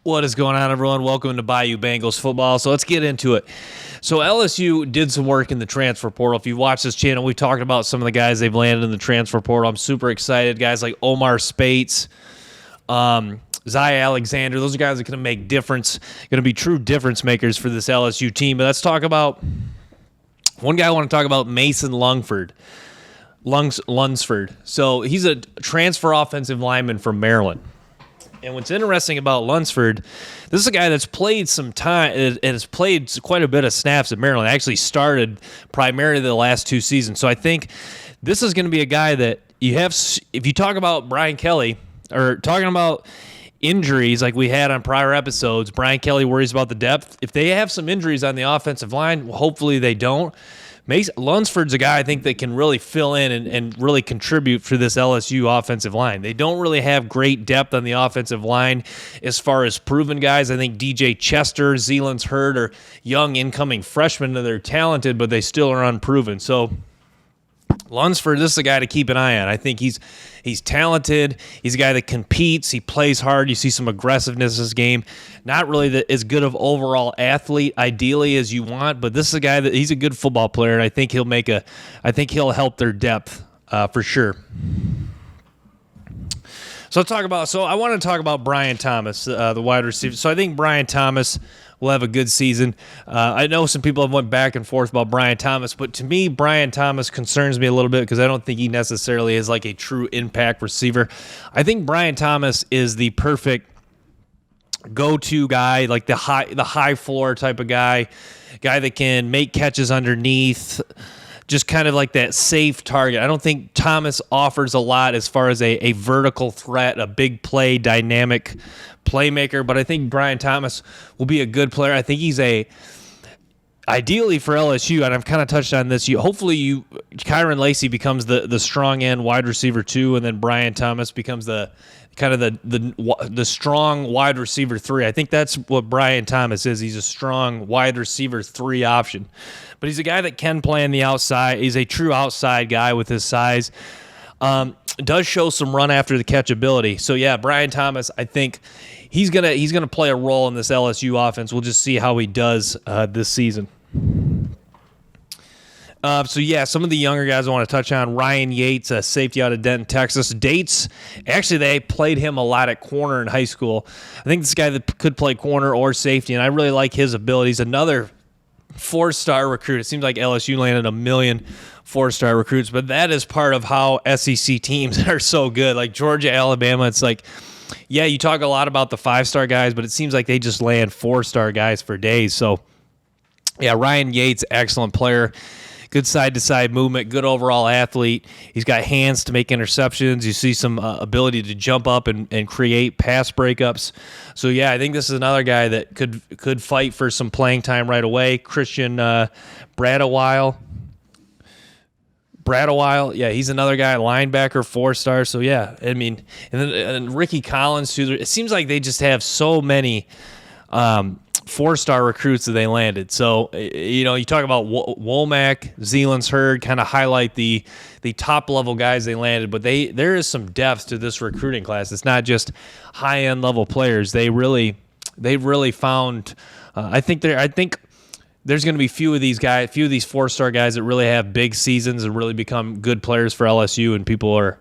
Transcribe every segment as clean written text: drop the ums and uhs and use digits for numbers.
What is going on, everyone? Welcome to Bayou Bengals football. So let's get into it. So LSU did some work in the transfer portal. If you watch this channel, we talked about some of the guys they've landed in the transfer portal. I'm super excited. Guys like Omar Spates, Zaya Alexander. Those are guys that are going to make difference, going to be true difference makers for this LSU team. But let's talk about one guy I want to talk about, Mason Lunsford. So he's a transfer offensive lineman from Maryland. And what's interesting about Lunsford, this is a guy that's played some time and has played quite a bit of snaps at Maryland. Actually started primarily the last two seasons. So I think this is going to be a guy that you have, if you talk about Brian Kelly or talking about injuries like we had on prior episodes, Brian Kelly worries about the depth. If they have some injuries on the offensive line, well, hopefully they don't. Lunsford's a guy I think that can really fill in and really contribute for this LSU offensive line. They don't really have great depth on the offensive line as far as proven guys. I think DJ Chester, Zealand's Hurd are young incoming freshmen, and they're talented, but they still are unproven. So Lunsford, this is a guy to keep an eye on. I think he's talented. He's a guy that competes. He plays hard. You see some aggressiveness in his game. Not really as good of overall athlete, ideally, as you want, but this is a guy that he's a good football player, and I think he'll help their depth for sure. So I want to talk about Brian Thomas, the wide receiver. So I think Brian Thomas will have a good season. I know some people have went back and forth about Brian Thomas, but to me, Brian Thomas concerns me a little bit because I don't think he necessarily is like a true impact receiver. I think Brian Thomas is the perfect go-to guy, like the high floor type of guy that can make catches underneath, just kind of like that safe target. I don't think Thomas offers a lot as far as a vertical threat, a big play, dynamic playmaker, but I think Brian Thomas will be a good player. I think he's ideally for LSU, and I've kind of touched on this, hopefully Kyron Lacey becomes the strong end wide receiver 2, and then Brian Thomas becomes the strong wide receiver 3. I think that's what Brian Thomas is. He's a strong wide receiver 3 option. But he's a guy that can play on the outside. He's a true outside guy with his size. Does show some run after the catch ability. So yeah, Brian Thomas, I think he's gonna play a role in this LSU offense. We'll just see how he does this season. Some of the younger guys I want to touch on. Ryan Yates, a safety out of Denton, Texas. Dates, actually, they played him a lot at corner in high school. I think this guy that could play corner or safety, and I really like his abilities. Another 4-star recruit. It seems like LSU landed a million 4-star recruits, but that is part of how SEC teams are so good. Like Georgia, Alabama, it's like, yeah, you talk a lot about the 5-star guys, but it seems like they just land 4-star guys for days. So, yeah, Ryan Yates, excellent player. Good side-to-side movement, good overall athlete. He's got hands to make interceptions. You see some ability to jump up and create pass breakups. So, yeah, I think this is another guy that could fight for some playing time right away. Christian Bradawile, yeah, he's another guy, linebacker, 4-star. So, yeah, I mean, and Ricky Collins, too. It seems like they just have so many 4-star recruits that they landed. So, you talk about Womack, Zealand's Hurd, kind of highlight the top-level guys they landed, but there is some depth to this recruiting class. It's not just high-end level players. They really found I think there's going to be few of these 4-star guys that really have big seasons and really become good players for LSU, and people are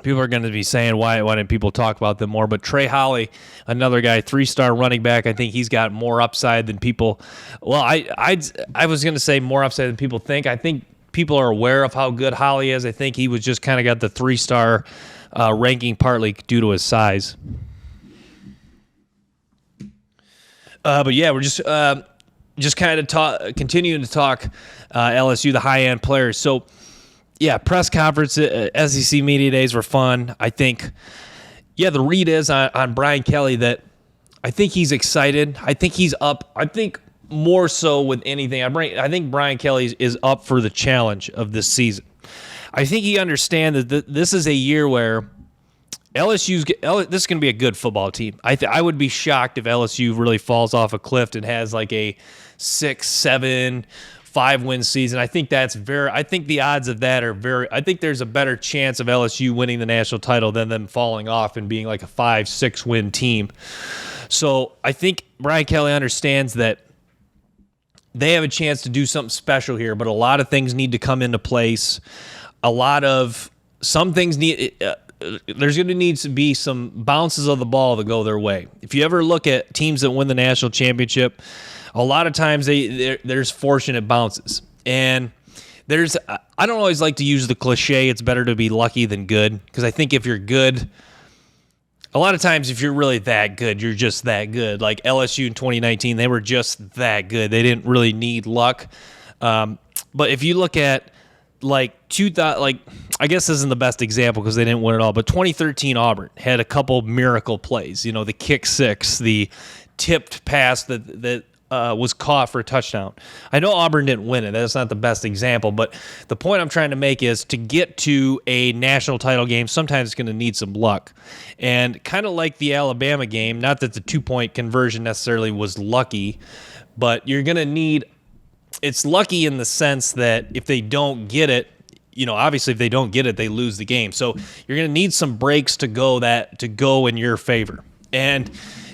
going to be saying, why didn't people talk about them more? But Trey Holly, another guy, 3-star running back, I think he's got more upside than people. Well, I was going to say more upside than people think. I think people are aware of how good Holly is. I think he was just kind of got the 3-star ranking partly due to his size. But yeah, we're just kind of continuing to talk LSU, the high-end players. So, yeah, press conference, SEC Media Days were fun. I think, yeah, the read is on Brian Kelly that I think he's excited. I think he's up. I think more so with anything. I think Brian Kelly is up for the challenge of this season. I think he understands that this is a year where this is going to be a good football team. I would be shocked if LSU really falls off a cliff and has like a 6-7 5-win season. I think the odds of that are I think there's a better chance of LSU winning the national title than them falling off and being like a 5-6 win team. So I think Brian Kelly understands that they have a chance to do something special here, but a lot of things need to come into place. Some things there's going to need to be some bounces of the ball to go their way. If you ever look at teams that win the national championship, a lot of times there's fortunate bounces. And I don't always like to use the cliche, it's better to be lucky than good, because I think if you're good, a lot of times if you're really that good, you're just that good. Like LSU in 2019, they were just that good. They didn't really need luck. But if you look at I guess this isn't the best example because they didn't win it all, but 2013 Auburn had a couple miracle plays. You know, the kick six, the tipped pass that was caught for a touchdown. I know Auburn didn't win it. That's not the best example, but the point I'm trying to make is to get to a national title game, sometimes it's going to need some luck. And kind of like the Alabama game, not that the 2-point conversion necessarily was lucky, but you're going to need – it's lucky in the sense that if they don't get it, obviously if they don't get it, they lose the game. So you're going to need some breaks to go in your favor. And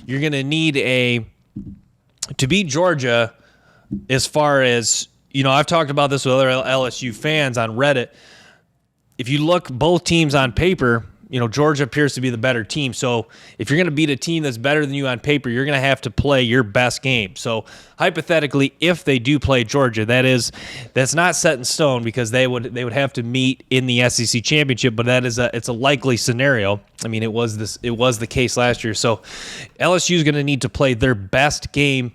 you're going to need to beat Georgia as far as, I've talked about this with other LSU fans on Reddit. If you look both teams on paper, Georgia appears to be the better team. So if you're going to beat a team that's better than you on paper, you're going to have to play your best game. So hypothetically, if they do play Georgia, that's not set in stone because they would have to meet in the SEC championship, but it's a likely scenario. I mean, it was the case last year. So LSU is going to need to play their best game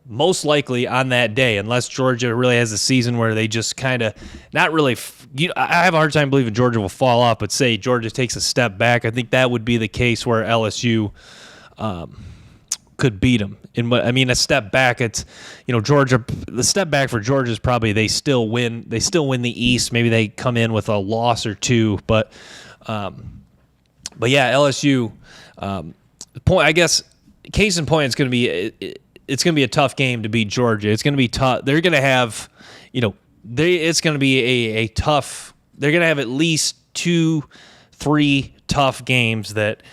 most likely on that day, unless Georgia really has a season where they just kind of not really I have a hard time believing Georgia will fall off, but say Georgia takes a step back, I think that would be the case where LSU could beat them. A step back, it's Georgia. The step back for Georgia is probably they still win the East. Maybe they come in with a loss or two, but yeah, LSU. Point, I guess, case in point, it's going to be a tough game to beat Georgia. It's going to be tough. They're going to have, it's going to be a tough. They're going to have at least 2-3 tough games that,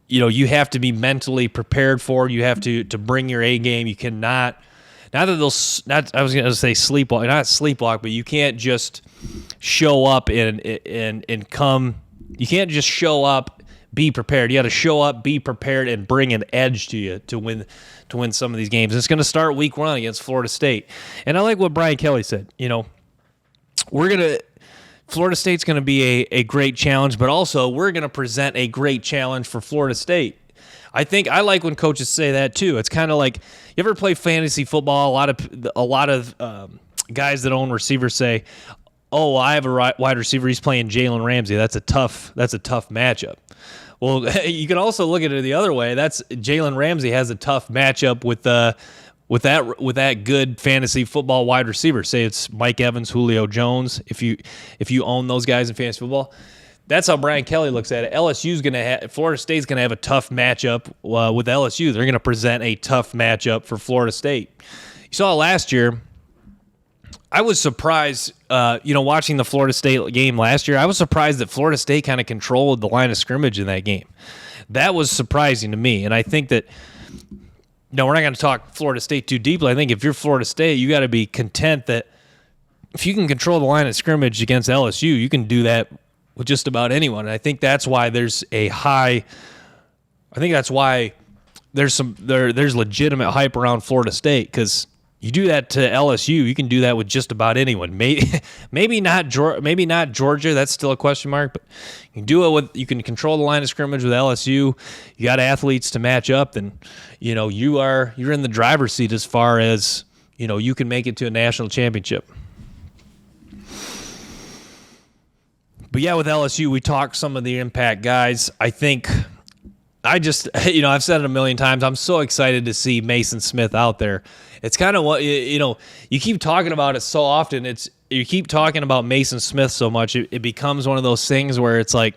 you have to be mentally prepared for. You have to bring your A game. You cannot. I was going to say sleepwalk, not sleepwalk, but you can't just show up and come. You can't just show up, be prepared. You got to show up, be prepared, and bring an edge to you to win some of these games. It's going to start week 1 against Florida State. And I like what Brian Kelly said. Florida State's going to be a great challenge, but also we're going to present a great challenge for Florida State. I like when coaches say that too. It's kind of like, you ever play fantasy football? A lot of guys that own receivers say, "Oh, I have a wide receiver. He's playing Jalen Ramsey. That's a tough matchup." Well, you can also look at it the other way. That's Jalen Ramsey has a tough matchup with that good fantasy football wide receiver. Say it's Mike Evans, Julio Jones. If you own those guys in fantasy football, that's how Brian Kelly looks at it. Florida State's gonna have a tough matchup with LSU. They're gonna present a tough matchup for Florida State. You saw it last year. I was surprised, watching the Florida State game last year. I was surprised that Florida State kind of controlled the line of scrimmage in that game. That was surprising to me, and I think that. No, we're not going to talk Florida State too deeply. I think if you're Florida State, you got to be content that if you can control the line of scrimmage against LSU, you can do that with just about anyone. And I think that's why there's there's legitimate hype around Florida State, because you do that to LSU, you can do that with just about anyone. Maybe not Georgia. That's still a question mark. But you can control the line of scrimmage with LSU. You got athletes to match up, and you're in the driver's seat as far as you can make it to a national championship. But yeah, with LSU, we talked some of the impact guys. I think. I've said it a million times. I'm so excited to see Mason Smith out there. It's kind of what, you keep talking about it so often. You keep talking about Mason Smith so much, it becomes one of those things where it's like,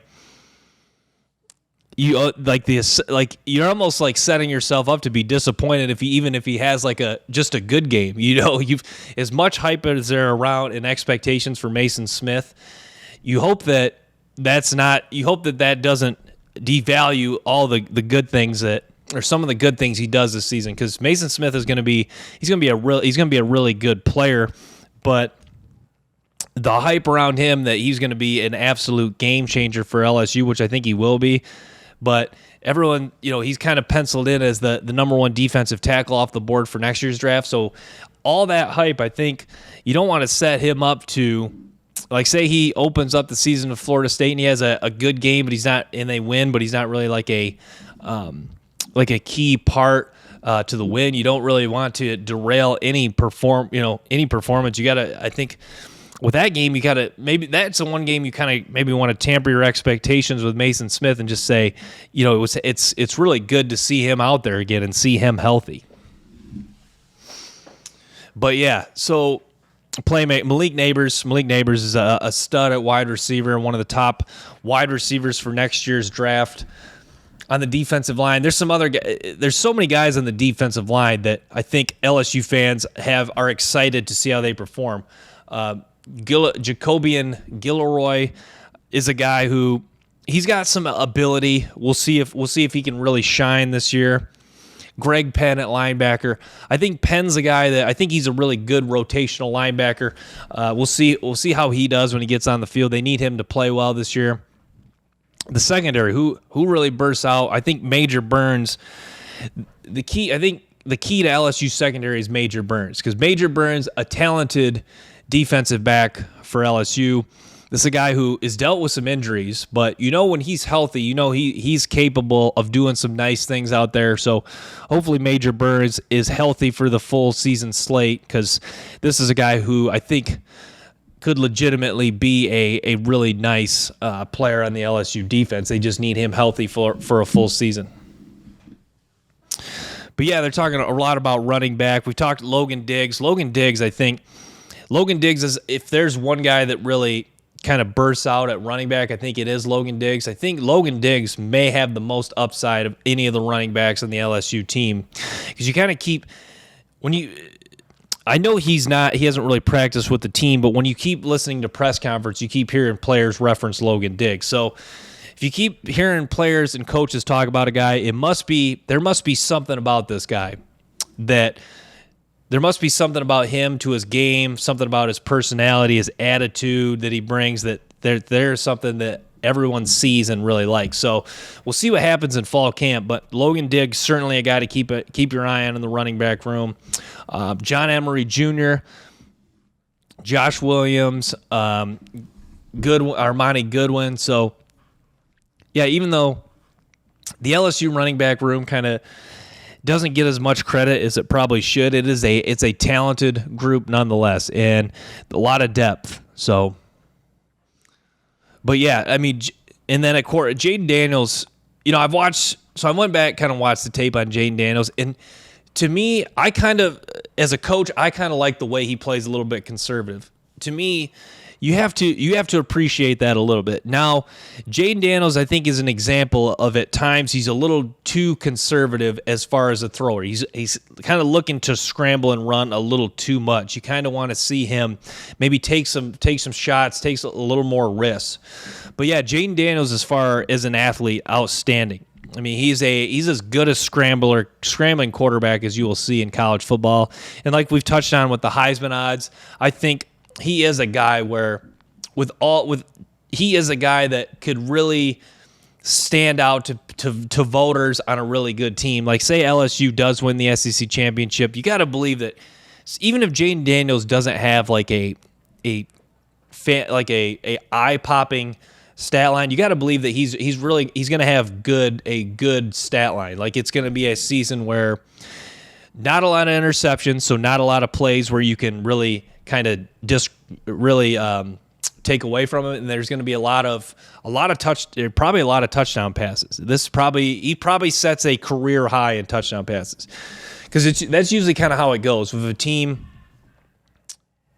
you're almost like setting yourself up to be disappointed if he has like just a good game. You've as much hype as there around and expectations for Mason Smith. You hope that doesn't devalue all the good things or some of the good things he does this season, because Mason Smith is going to be a really good player, but the hype around him that he's going to be an absolute game changer for LSU, which I think he will be. But everyone, he's kind of penciled in as the number one defensive tackle off the board for next year's draft. So all that hype, I think you don't want to set him up to, like, say he opens up the season of Florida State and he has a good game, but he's not, and they win, but he's not really like a key part to the win. You don't really want to derail any performance. You got to, I think, with that game, you got to, maybe that's the one game you kind of maybe want to tamper your expectations with Mason Smith and just say, it's really good to see him out there again and see him healthy. But yeah, so playmate Malik Neighbors is a stud at wide receiver and one of the top wide receivers for next year's draft. On the defensive line, there's so many guys on the defensive line that I think LSU fans are excited to see how they perform. Jacobian Gilroy is a guy who he's got some ability. We'll see if he can really shine this year. Greg Penn at linebacker. I think Penn's a guy that I think he's a really good rotational linebacker. We'll see how he does when he gets on the field. They need him to play well this year. The secondary, who really bursts out, I think Major Burns. The key to LSU secondary is Major Burns, because Major Burns, a talented defensive back for LSU. This is a guy who has dealt with some injuries, but when he's healthy, he's capable of doing some nice things out there. So hopefully Major Burns is healthy for the full season slate, because this is a guy who I think could legitimately be a really nice player on the LSU defense. They just need him healthy for a full season. But yeah, they're talking a lot about running back. We've talked Logan Diggs. I think Logan Diggs is, if there's one guy that really kind of bursts out at running back, I think it is Logan Diggs. I think Logan Diggs may have the most upside of any of the running backs on the LSU team, because you kind of keep, I know he hasn't really practiced with the team, but when you keep listening to press conference, you keep hearing players reference Logan Diggs. So if you keep hearing players and coaches talk about a guy, there must be something about this guy, that there must be something about him, to his game, something about his personality, his attitude that he brings, that there's something that everyone sees and really likes. So we'll see what happens in fall camp, but Logan Diggs, certainly a guy to keep your eye on in the running back room. John Emery Jr., Josh Williams, Armani Goodwin. So yeah, even though the LSU running back room kind of doesn't get as much credit as it probably should, it's a talented group nonetheless, and a lot of depth. So, but yeah, I mean, and then at court, Jaden Daniels, I went back, kind of watched the tape on Jaden Daniels, and to me, as a coach, I kind of like the way he plays a little bit conservative. To me, you have to appreciate that a little bit. Now, Jaden Daniels, I think, is an example of, at times he's a little too conservative as far as a thrower. He's kind of looking to scramble and run a little too much. You kind of want to see him maybe take some shots, takes a little more risks. But yeah, Jaden Daniels, as far as an athlete, outstanding. I mean, he's as good a scrambling quarterback as you will see in college football. And like we've touched on with the Heisman odds, I think he is a guy he is a guy that could really stand out to voters on a really good team. Like, say LSU does win the SEC championship, you got to believe that even if Jaden Daniels doesn't have like a eye-popping stat line, you got to believe that he's going to have a good stat line. Like, it's going to be a season where not a lot of interceptions, so not a lot of plays where you can really kind of just really take away from it, and there's going to be probably a lot of touchdown passes. He probably sets a career high in touchdown passes, because that's usually kind of how it goes with a team.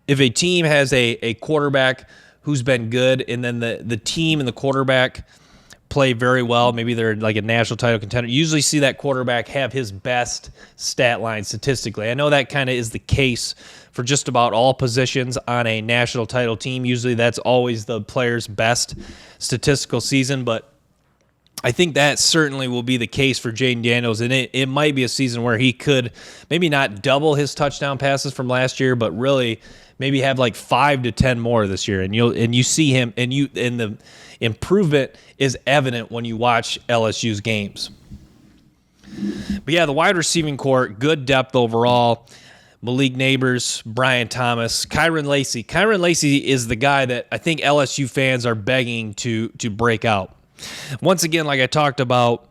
If a team has a quarterback who's been good, and then the team and the quarterback play very well. Maybe they're like a national title contender. You usually see that quarterback have his best stat line statistically. I know that kind of is the case for just about all positions on a national title team. Usually that's always the player's best statistical season, but I think that certainly will be the case for Jaden Daniels, and it might be a season where he could maybe not double his touchdown passes from last year, but really maybe have like 5 to 10 more this year. And you see him, and the improvement is evident when you watch LSU's games. But yeah, the wide receiving core, good depth overall. Malik Neighbors, Brian Thomas, Kyron Lacy. Kyron Lacy is the guy that I think LSU fans are begging to break out. Once again, like I talked about,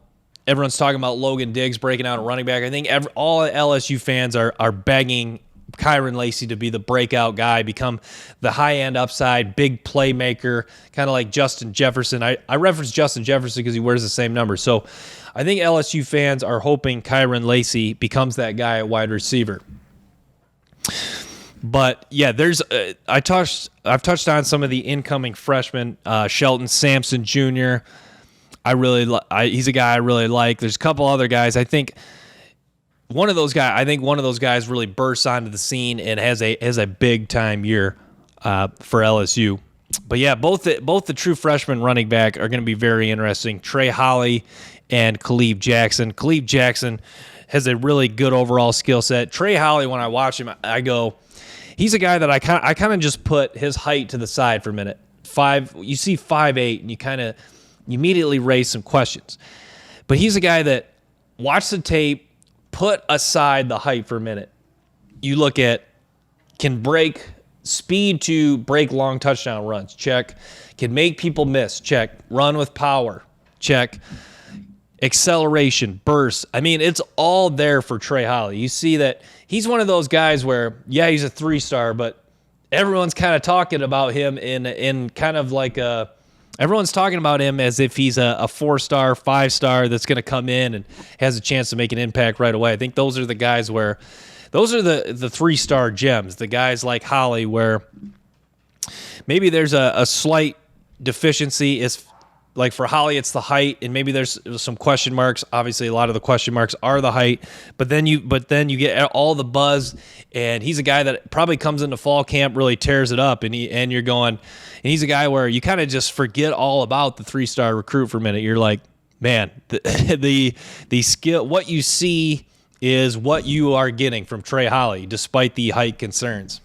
everyone's talking about Logan Diggs breaking out a running back. I think all LSU fans are begging Kyron Lacy to be the breakout guy, become the high-end upside, big playmaker, kind of like Justin Jefferson. I reference Justin Jefferson because he wears the same number. So I think LSU fans are hoping Kyron Lacy becomes that guy at wide receiver. But yeah, I've touched on some of the incoming freshmen. Shelton Sampson Jr. He's a guy I really like. There's a couple other guys. I think one of those guys really bursts onto the scene and has a big time year for LSU. But yeah, both the true freshman running back are going to be very interesting. Trey Holly and Khalif Jackson. Khalif Jackson has a really good overall skill set. Trey Holly, when I watch him, I go, he's a guy that I kind of just put his height to the side for a minute. You see 5'8", and you immediately raise some questions. But he's a guy that, watch the tape, put aside the height for a minute. You look at, can break speed to break long touchdown runs, check. Can make people miss, check. Run with power, check. Acceleration, burst. I mean, it's all there for Trey Holly. You see that he's one of those guys where, yeah, he's a 3-star, but everyone's kind of talking about him in kind of like everyone's talking about him as if he's a 4-star, 5-star that's going to come in and has a chance to make an impact right away. I think those are the guys where, those are the 3-star gems, the guys like Holly where maybe there's a slight deficiency. Is like for Holly, it's the height, and maybe there's some question marks. Obviously, a lot of the question marks are the height, but then you get all the buzz, and he's a guy that probably comes into fall camp, really tears it up, and he's a guy where you kind of just forget all about the 3-star recruit for a minute. You're like, man, the skill, what you see is what you are getting from Trey Holly, despite the height concerns.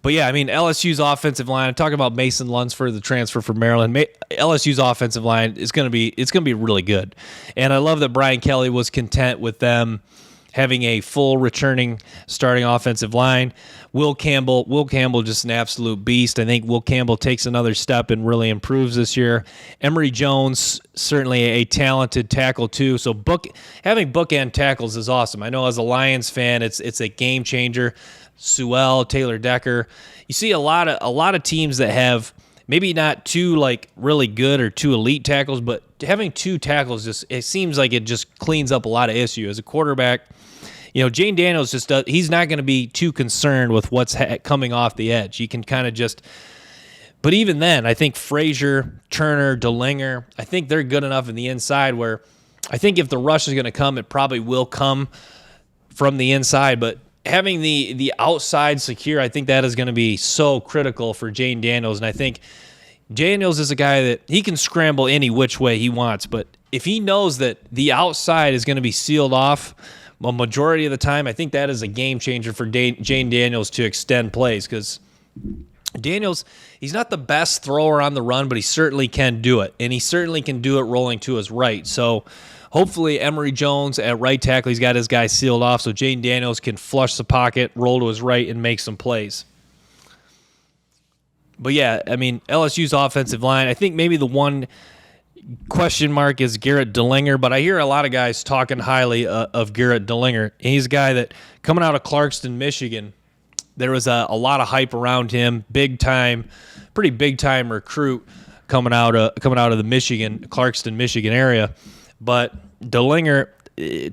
But yeah, I mean, LSU's offensive line, I'm talking about Mason Lunsford, the transfer from Maryland. LSU's offensive line is going to be really good. And I love that Brian Kelly was content with them having a full returning starting offensive line. Will Campbell just an absolute beast. I think Will Campbell takes another step and really improves this year. Emory Jones, certainly a talented tackle too. So having bookend tackles is awesome. I know as a Lions fan, it's a game changer. Sewell, Taylor Decker. You see a lot of teams that have maybe not two like really good or two elite tackles, but having 2 tackles it seems like it just cleans up a lot of issue. As a quarterback, Jane Daniels he's not going to be too concerned with what's coming off the edge. He can kind of just. But even then, I think Frazier, Turner, DeLinger, I think they're good enough in the inside where I think if the rush is going to come, it probably will come from the inside, but having the outside secure, I think that is going to be so critical for Jane Daniels. And I think Daniels is a guy that he can scramble any which way he wants. But if he knows that the outside is going to be sealed off a majority of the time, I think that is a game changer for Jane Daniels to extend plays. Because Daniels, he's not the best thrower on the run, but he certainly can do it. And he certainly can do it rolling to his right. So hopefully, Emory Jones at right tackle, he's got his guy sealed off so Jane Daniels can flush the pocket, roll to his right, and make some plays. But yeah, I mean, LSU's offensive line, I think maybe the one question mark is Garrett DeLinger, but I hear a lot of guys talking highly of Garrett DeLinger. And he's a guy that, coming out of Clarkston, Michigan, there was a lot of hype around him, pretty big-time recruit coming out of the Clarkston, Michigan area. But DeLinger,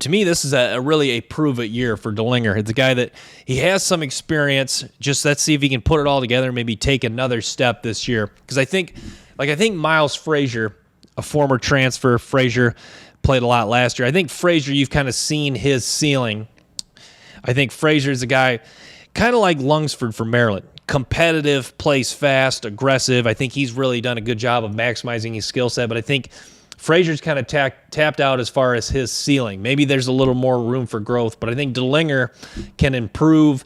to me, this is really a prove-it year for DeLinger. It's a guy that he has some experience. Just let's see if he can put it all together and maybe take another step this year. Because I think, like I think Miles Frazier, a former transfer, Frazier played a lot last year. I think Frazier, you've kind of seen his ceiling. I think Frazier's a guy kind of like Lunsford for Maryland. Competitive, plays fast, aggressive. I think he's really done a good job of maximizing his skill set, but I think Frazier's kind of tapped out as far as his ceiling. Maybe there's a little more room for growth, but I think DeLinger can improve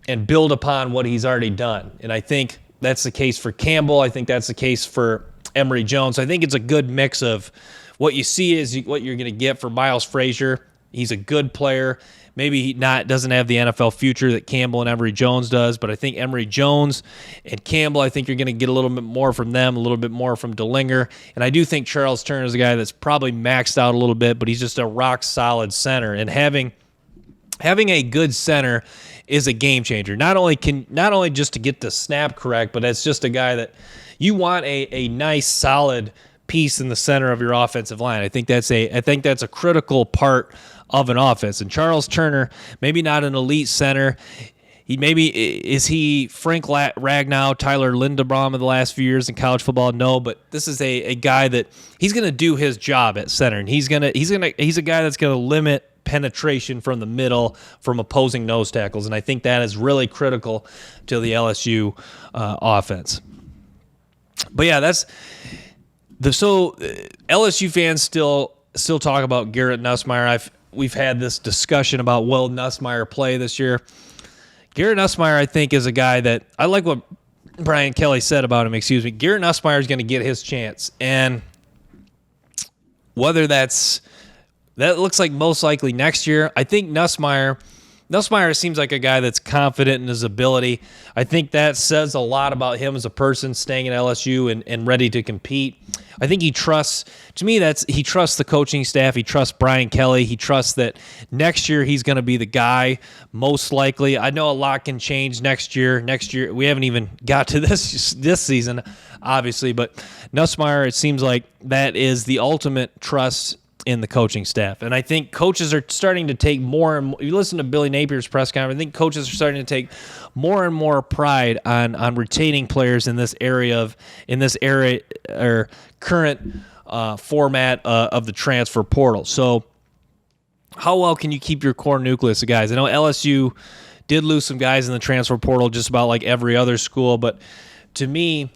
and build upon what he's already done. And I think that's the case for Campbell. I think that's the case for Emory Jones. I think it's a good mix of what you see is what you're going to get for Miles Frazier. He's a good player. Maybe he doesn't have the NFL future that Campbell and Emory Jones does, but I think Emory Jones and Campbell, I think you're going to get a little bit more from them, a little bit more from DeLinger. And I do think Charles Turner is a guy that's probably maxed out a little bit, but he's just a rock-solid center. And having a good center is a game changer. Not only just to get the snap correct, but it's just a guy that you want a nice, solid piece in the center of your offensive line. I think that's a critical part of an offense. And Charles Turner, maybe not an elite center. Is he Frank Ragnow, Tyler Linderbaum of the last few years in college football? No, but this is a guy that he's going to do his job at center, and he's a guy that's going to limit penetration from the middle from opposing nose tackles, and I think that is really critical to the LSU offense. But yeah, LSU fans still talk about Garrett Nussmeier. We've had this discussion about will Nussmeier play this year. Garrett Nussmeier, I think, is a guy that I like what Brian Kelly said about him. Garrett Nussmeier is going to get his chance, and whether that looks like most likely next year. I think Nussmeier seems like a guy that's confident in his ability. I think that says a lot about him as a person staying at LSU and ready to compete. I think he trusts the coaching staff. He trusts Brian Kelly. He trusts that next year he's going to be the guy, most likely. I know a lot can change next year. We haven't even got to this season, obviously, but Nussmeier, it seems like that is the ultimate trust in the coaching staff. And I think coaches are starting to take more and more, you listen to Billy Napier's press conference, I think coaches are starting to take more and more pride on retaining players in this area or current format of the transfer portal. So how well can you keep your core nucleus of guys? I know LSU did lose some guys in the transfer portal just about like every other school, but to me,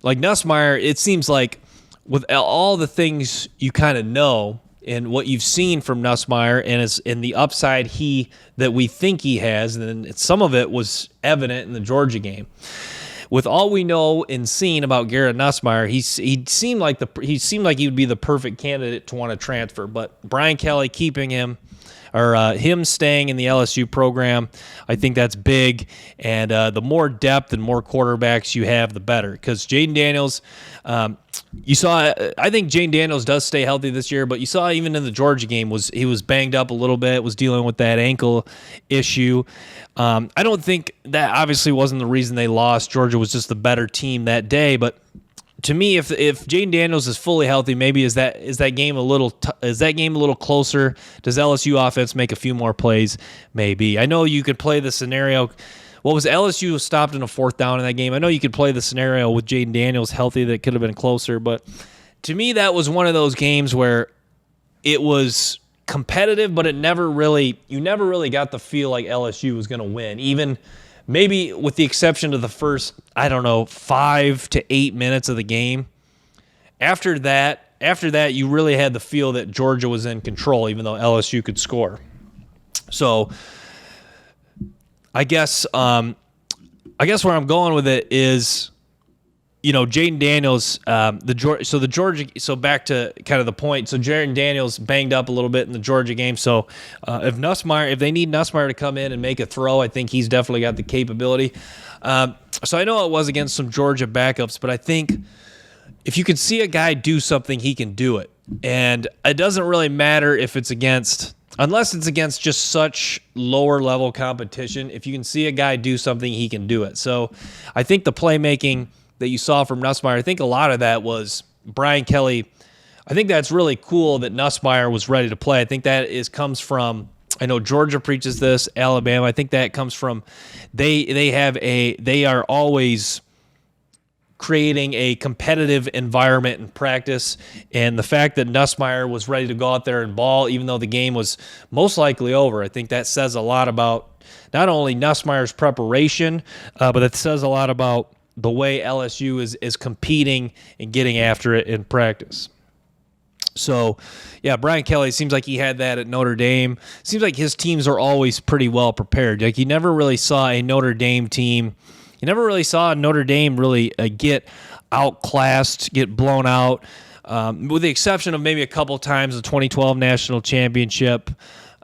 like Nussmeier, it seems like with all the things you kind of know and what you've seen from Nussmeier and the upside that we think he has, and then some of it was evident in the Georgia game. With all we know and seen about Garrett Nussmeier, he seemed like he would be the perfect candidate to want to transfer. But Brian Kelly keeping him, or him staying in the LSU program, I think that's big. And the more depth and more quarterbacks you have, the better. Because Jaden Daniels, I think Jaden Daniels does stay healthy this year, but you saw even in the Georgia game he was banged up a little bit, was dealing with that ankle issue. I don't think that obviously wasn't the reason they lost. Georgia was just the better team that day, but to me, if Jaden Daniels is fully healthy, maybe is that game a little closer? Does LSU offense make a few more plays? Maybe. I know you could play the scenario. What was LSU stopped in a fourth down in that game? I know you could play the scenario with Jaden Daniels healthy that could have been closer, but to me that was one of those games where it was competitive, but you never really got the feel like LSU was going to win. Even maybe with the exception of the first, 5 to 8 minutes of the game. After that, you really had the feel that Georgia was in control, even though LSU could score. So I guess where I'm going with it is, Jaden Daniels, so back to kind of the point. So Jaden Daniels banged up a little bit in the Georgia game. So if they need Nussmeier to come in and make a throw, I think he's definitely got the capability. So I know it was against some Georgia backups, but I think if you can see a guy do something, he can do it. And it doesn't really matter if unless it's against just such lower level competition. If you can see a guy do something, he can do it. So I think the playmaking that you saw from Nussmeier, I think a lot of that was Brian Kelly. I think that's really cool that Nussmeier was ready to play. I think that comes from, I know Georgia preaches this, Alabama. I think that comes from they are always creating a competitive environment in practice. And the fact that Nussmeier was ready to go out there and ball, even though the game was most likely over, I think that says a lot about not only Nussmeier's preparation, but it says a lot about the way LSU is competing and getting after it in practice. So, yeah, Brian Kelly seems like he had that at Notre Dame. Seems like his teams are always pretty well prepared. Like, you never really saw a Notre Dame team. You never really saw Notre Dame really get outclassed, get blown out, with the exception of maybe a couple times the 2012 national championship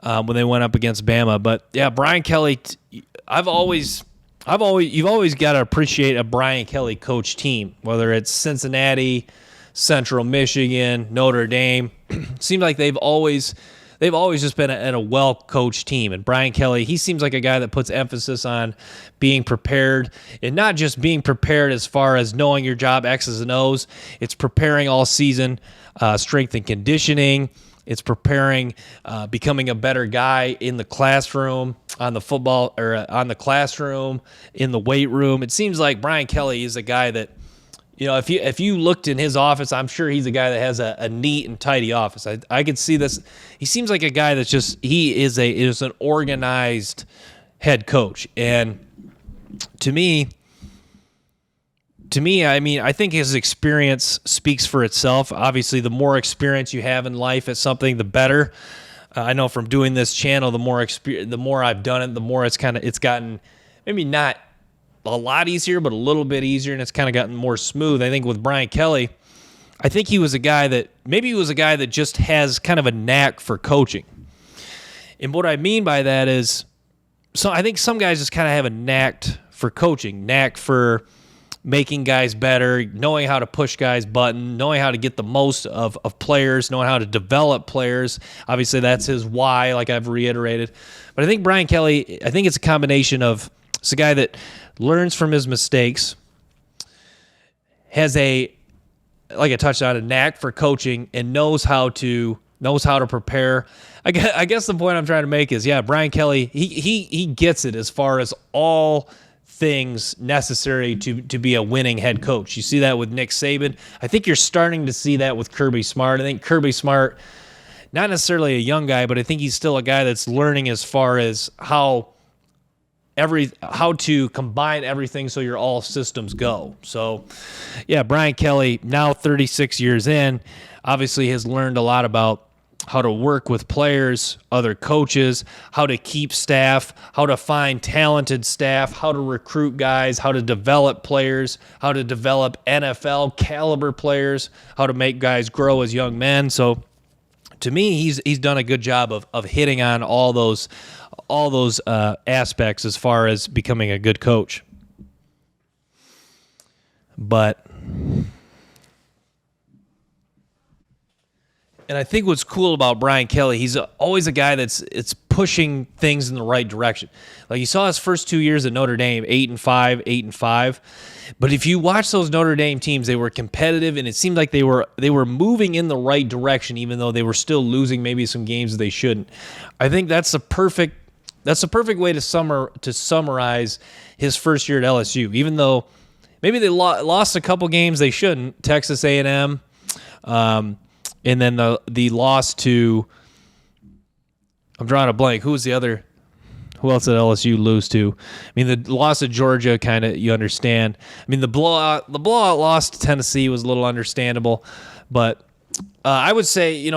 when they went up against Bama. But yeah, Brian Kelly, you've always got to appreciate a Brian Kelly coach team, whether it's Cincinnati, Central Michigan, Notre Dame. Seems like they've always just been a well-coached team. And Brian Kelly, he seems like a guy that puts emphasis on being prepared, and not just being prepared as far as knowing your job, X's and O's. It's preparing all season, strength and conditioning. It's preparing, becoming a better guy in the classroom, on the football, or on the classroom, in the weight room. It seems like Brian Kelly is a guy that, if you looked in his office, I'm sure he's a guy that has a neat and tidy office. I could see this. He seems like a guy that's he is an organized head coach. And to me, I mean, I think his experience speaks for itself. Obviously, the more experience you have in life at something, the better. I know from doing this channel, the more I've done it, the more it's gotten maybe not a lot easier, but a little bit easier, and it's kind of gotten more smooth. I think with Brian Kelly, I think he was a guy that just has kind of a knack for coaching. And what I mean by that is, so I think some guys just kind of have a knack for coaching, knack for making guys better, knowing how to push guys' button, knowing how to get the most of players, knowing how to develop players. Obviously, that's his why, like I've reiterated. But I think Brian Kelly, I think it's a combination of, it's a guy that learns from his mistakes, has like I touched on, a knack for coaching, and knows how to prepare. I guess the point I'm trying to make is, yeah, Brian Kelly, he gets it as far as all things necessary to be a winning head coach. You see that with Nick Saban. I think you're starting to see that with Kirby Smart. I think Kirby Smart, not necessarily a young guy, but I think he's still a guy that's learning as far as how to combine everything so your all systems go. So, yeah, Brian Kelly, now 36 years in, obviously has learned a lot about how to work with players, other coaches, how to keep staff, how to find talented staff, how to recruit guys, how to develop players, how to develop NFL caliber players, how to make guys grow as young men. So, to me, he's done a good job of hitting on all those aspects as far as becoming a good coach. But, and I think what's cool about Brian Kelly, he's always a guy it's pushing things in the right direction. Like, you saw his first 2 years at Notre Dame, 8-5. But if you watch those Notre Dame teams, they were competitive, and it seemed like they were moving in the right direction, even though they were still losing maybe some games that they shouldn't. I think that's a perfect way to summarize his first year at LSU. Even though maybe they lost a couple games they shouldn't, Texas A&M, and then the loss to, I'm drawing a blank. Who else did LSU lose to? I mean, the loss of Georgia, kind of, you understand. I mean, the blowout loss to Tennessee was a little understandable, but I would say,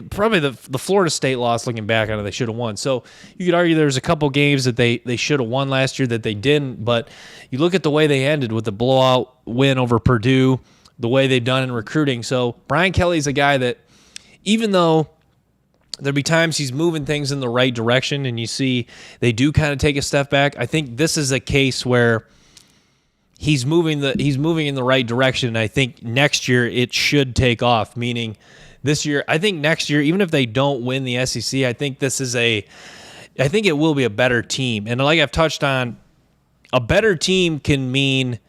probably the Florida State loss, looking back on it, they should have won. So you could argue there's a couple games that they should have won last year that they didn't, but you look at the way they ended with the blowout win over Purdue, the way they've done in recruiting. So Brian Kelly's a guy that, even though there'll be times he's moving things in the right direction and you see they do kind of take a step back, I think this is a case where he's moving in the right direction, and I think next year it should take off. Meaning, this year, I think next year, even if they don't win the SEC, I think it will be a better team. And like I've touched on, a better team can mean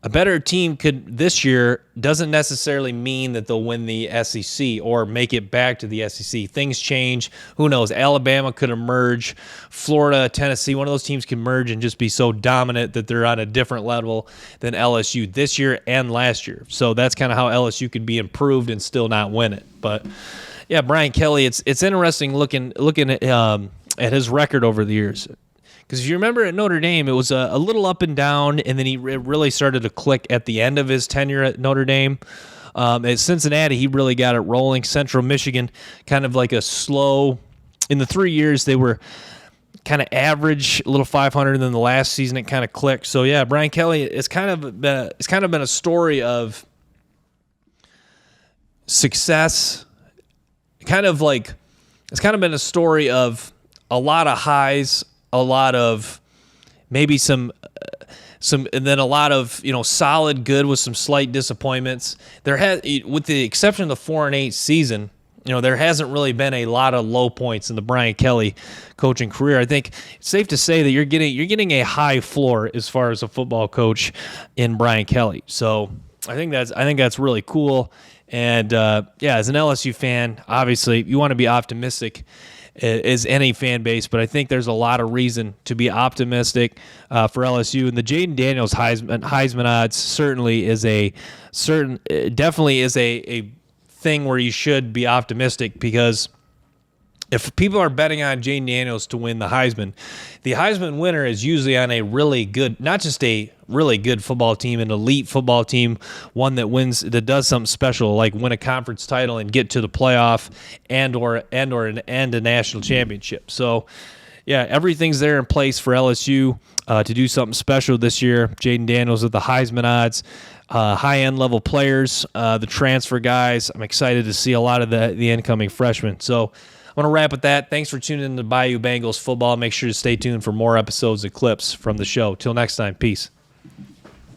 a better team could this year doesn't necessarily mean that they'll win the SEC or make it back to the SEC. Things change. Who knows? Alabama could emerge. Florida, Tennessee, one of those teams can merge and just be so dominant that they're on a different level than LSU this year and last year. So that's kind of how LSU could be improved and still not win it. But yeah, Brian Kelly, it's interesting looking at his record over the years. Because if you remember at Notre Dame, it was a little up and down, and then he really started to click at the end of his tenure at Notre Dame. At Cincinnati, he really got it rolling. Central Michigan, kind of like a slow. In the 3 years, they were kind of average, a little 500, and then the last season it kind of clicked. So yeah, Brian Kelly, it's kind of been a story of success. It's kind of been a story of a lot of highs, a lot of maybe some and then a lot of solid good with some slight disappointments. With the exception of the 4-8 season, there hasn't really been a lot of low points in the Brian Kelly coaching career. I think it's safe to say that you're getting a high floor as far as a football coach in Brian Kelly. So I think that's really cool. And as an LSU fan, obviously you want to be optimistic as any fan base, but I think there's a lot of reason to be optimistic for LSU. And the Jaden Daniels Heisman odds definitely is a thing where you should be optimistic, because if people are betting on Jaden Daniels to win the Heisman winner is usually on a really good, not just a really good football team, an elite football team, one that does something special, like win a conference title and get to the playoff and a national championship. So, yeah, everything's there in place for LSU to do something special this year. Jaden Daniels with the Heisman odds. High-end level players, the transfer guys. I'm excited to see a lot of the incoming freshmen. So I'm going to wrap with that. Thanks for tuning in to Bayou Bengals football. Make sure to stay tuned for more episodes and clips from the show. Till next time, peace.